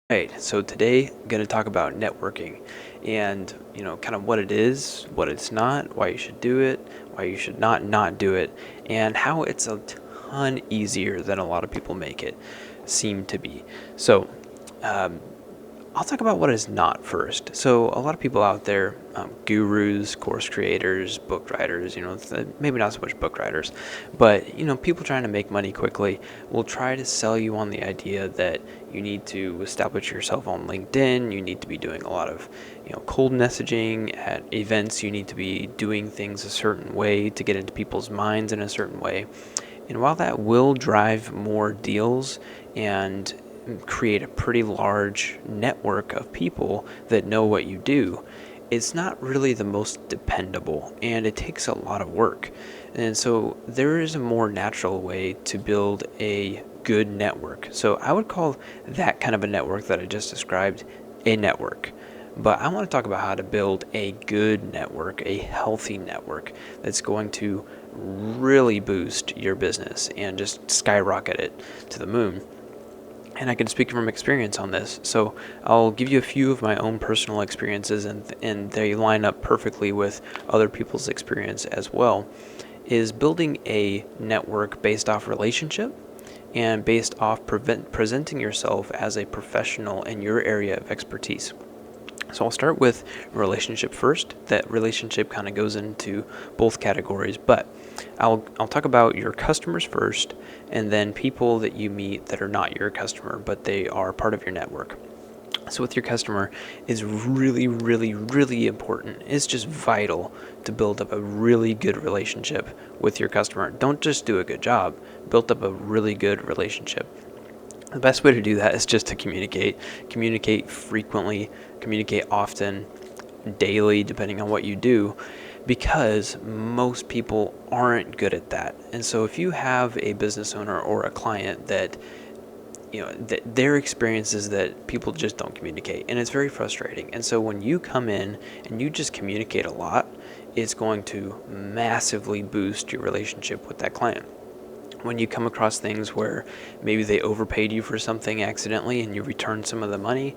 Right. So today I'm going to talk about networking and, kind of what it is, what it's not, why you should do it, why you should not do it, and how it's a ton easier than a lot of people make it seem to be. So, um, I'll talk about what is not first. So a lot of people out there, gurus, course creators, book writers, maybe not so much book writers, but people trying to make money quickly will try to sell you on the idea that you need to establish yourself on LinkedIn. You need to be doing a lot of, cold messaging at events. You need to be doing things a certain way to get into people's minds in a certain way. And while that will drive more deals and create a pretty large network of people that know what you do, it's not really the most dependable, and it takes a lot of work. And so there is a more natural way to build a good network. So I would call that kind of a network that I just described a network. But I want to talk about how to build a good network, a healthy network that's going to really boost your business and just skyrocket it to the moon. And I can speak from experience on this. So I'll give you a few of my own personal experiences, and they line up perfectly with other people's experience as well. Is building a network based off relationship and based off presenting yourself as a professional in your area of expertise. So I'll start with relationship first. That relationship kind of goes into both categories, but I'll talk about your customers first, and then people that you meet that are not your customer, but they are part of your network. So with your customer is really, really, really important. It's just vital to build up a really good relationship with your customer. Don't just do a good job, build up a really good relationship. The best way to do that is just to communicate frequently, communicate often, daily, depending on what you do, because most people aren't good at that. And so if you have a business owner or a client that that their experience is that people just don't communicate, and it's very frustrating. And so when you come in and you just communicate a lot, it's going to massively boost your relationship with that client. When you come across things where maybe they overpaid you for something accidentally and you return some of the money,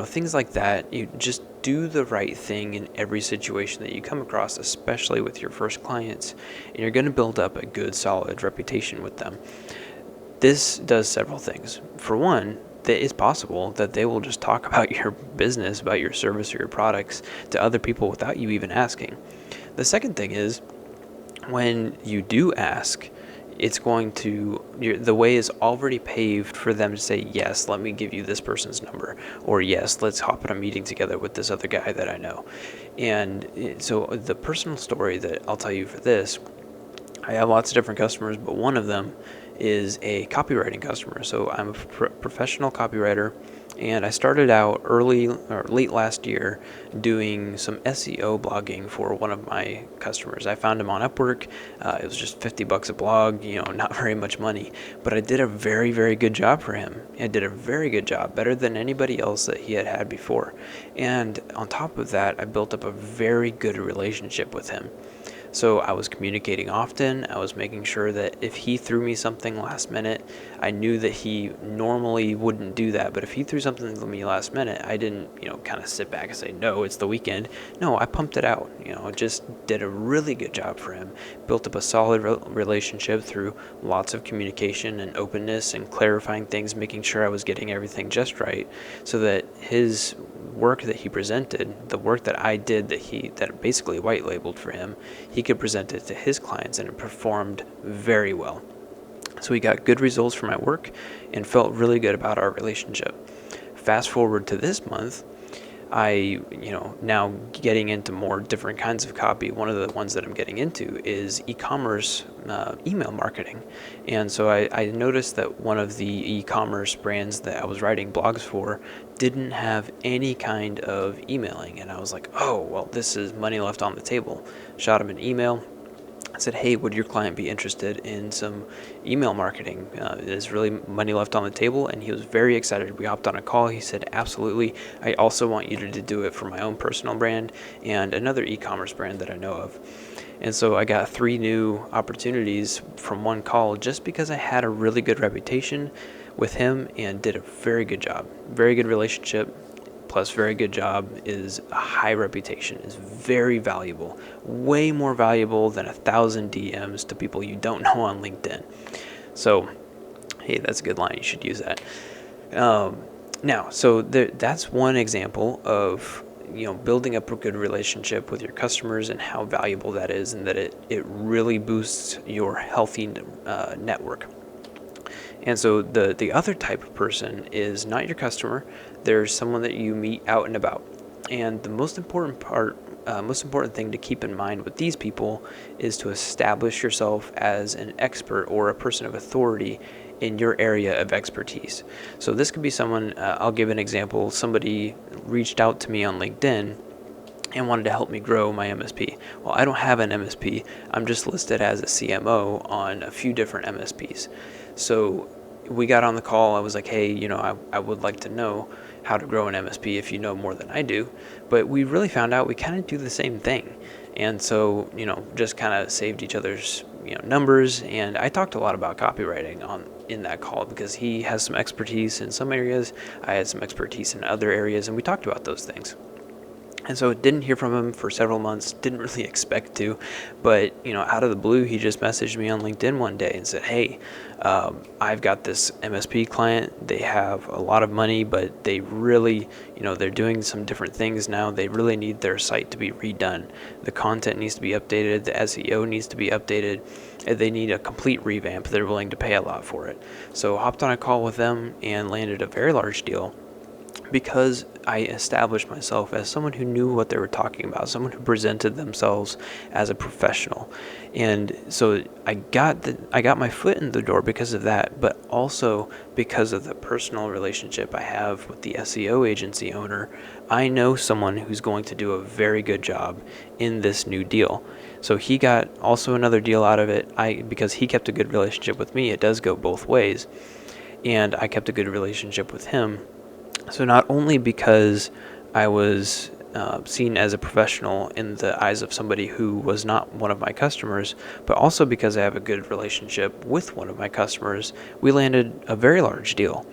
things like that, you just do the right thing in every situation that you come across, especially with your first clients, and you're going to build up a good, solid reputation with them. This does several things. For one, it's possible that they will just talk about your business, about your service or your products to other people without you even asking. The second thing is, when you do ask, it's going to, the way is already paved for them to say, yes, let me give you this person's number, or yes, let's hop in a meeting together with this other guy that I know. And so the personal story that I'll tell you for this, I have lots of different customers, but one of them is a copywriting customer. So I'm a professional copywriter, and I started out late last year doing some SEO blogging for one of my customers. I found him on Upwork. It was just $50 a blog, not very much money, but I did a very, very good job for him. I did a very good job, better than anybody else that he had before. And on top of that, I built up a very good relationship with him. So I was communicating often. I was making sure that if he threw me something last minute, I knew that he normally wouldn't do that. But if he threw something to me last minute, I didn't, kind of sit back and say, no, it's the weekend. No, I pumped it out. Just did a really good job for him. Built up a solid relationship through lots of communication and openness and clarifying things, making sure I was getting everything just right, so that his work that he presented, the work that I did that basically white labeled for him, he could present it to his clients, and it performed very well. So he got good results for my work and felt really good about our relationship. Fast forward to this month, I, now getting into more different kinds of copy. One of the ones that I'm getting into is e-commerce email marketing. And so I noticed that one of the e-commerce brands that I was writing blogs for didn't have any kind of emailing. And I was like, oh, well, this is money left on the table. Shot him an email. I said, hey, would your client be interested in some email marketing? There's really money left on the table, and he was very excited. We hopped on a call. He said, absolutely. I also want you to do it for my own personal brand and another e-commerce brand that I know of. And so I got 3 new opportunities from one call just because I had a really good reputation with him and did a very good job. Very good relationship plus very good job is a high reputation, is very valuable, way more valuable than 1,000 DMs to people you don't know on LinkedIn. So, hey, that's a good line. You should use that. That's one example of building up a good relationship with your customers and how valuable that is, and that it really boosts your healthy network. And so the other type of person is not your customer. There's someone that you meet out and about. And the most important thing to keep in mind with these people is to establish yourself as an expert or a person of authority in your area of expertise. So this could be someone, I'll give an example. Somebody reached out to me on LinkedIn and wanted to help me grow my MSP. Well, I don't have an MSP. I'm just listed as a CMO on a few different MSPs. So we got on the call. I was like, hey, I would like to know how to grow an MSP if you know more than I do. But we really found out we kind of do the same thing. And so, just kind of saved each other's, numbers. And I talked a lot about copywriting in that call because he has some expertise in some areas. I had some expertise in other areas, and we talked about those things. And so didn't hear from him for several months, didn't really expect to, but out of the blue, he just messaged me on LinkedIn one day and said, hey, I've got this MSP client. They have a lot of money, but they really, they're doing some different things now. They really need their site to be redone. The content needs to be updated. The SEO needs to be updated. They need a complete revamp. They're willing to pay a lot for it. So hopped on a call with them and landed a very large deal, because I established myself as someone who knew what they were talking about, someone who presented themselves as a professional. And so I got my foot in the door because of that, but also because of the personal relationship I have with the SEO agency owner. I know someone who's going to do a very good job in this new deal. So he got also another deal out of it. Because he kept a good relationship with me. It does go both ways. And I kept a good relationship with him. So not only because I was seen as a professional in the eyes of somebody who was not one of my customers, but also because I have a good relationship with one of my customers, we landed a very large deal.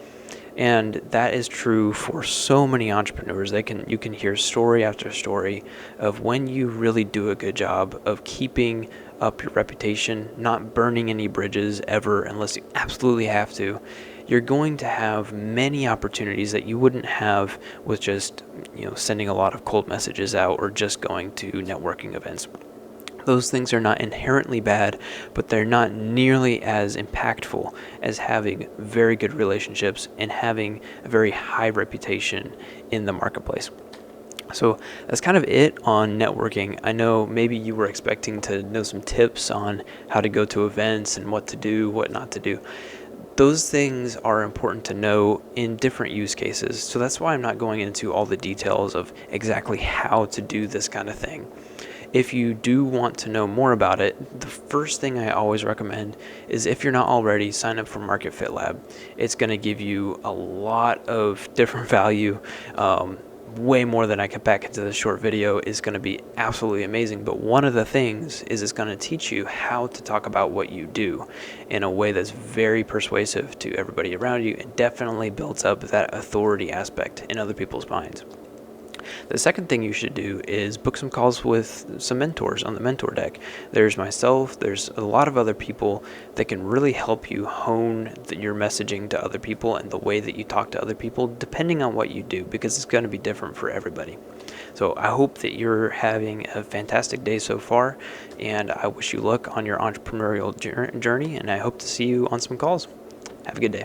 And that is true for so many entrepreneurs. You can hear story after story of when you really do a good job of keeping up your reputation, not burning any bridges ever unless you absolutely have to. You're going to have many opportunities that you wouldn't have with just, sending a lot of cold messages out or just going to networking events. Those things are not inherently bad, but they're not nearly as impactful as having very good relationships and having a very high reputation in the marketplace. So that's kind of it on networking. I know maybe you were expecting to know some tips on how to go to events and what to do, what not to do. Those things are important to know in different use cases. So that's why I'm not going into all the details of exactly how to do this kind of thing. If you do want to know more about it, the first thing I always recommend is, if you're not already, sign up for Market Fit Lab. It's going to give you a lot of different value. Way more than I could pack into this short video. Is going to be absolutely amazing. But one of the things is it's going to teach you how to talk about what you do in a way that's very persuasive to everybody around you, and definitely builds up that authority aspect in other people's minds. The second thing you should do is book some calls with some mentors on the mentor deck. There's myself, there's a lot of other people that can really help you hone your messaging to other people and the way that you talk to other people, depending on what you do, because it's going to be different for everybody. So I hope that you're having a fantastic day so far, and I wish you luck on your entrepreneurial journey, and I hope to see you on some calls. Have a good day.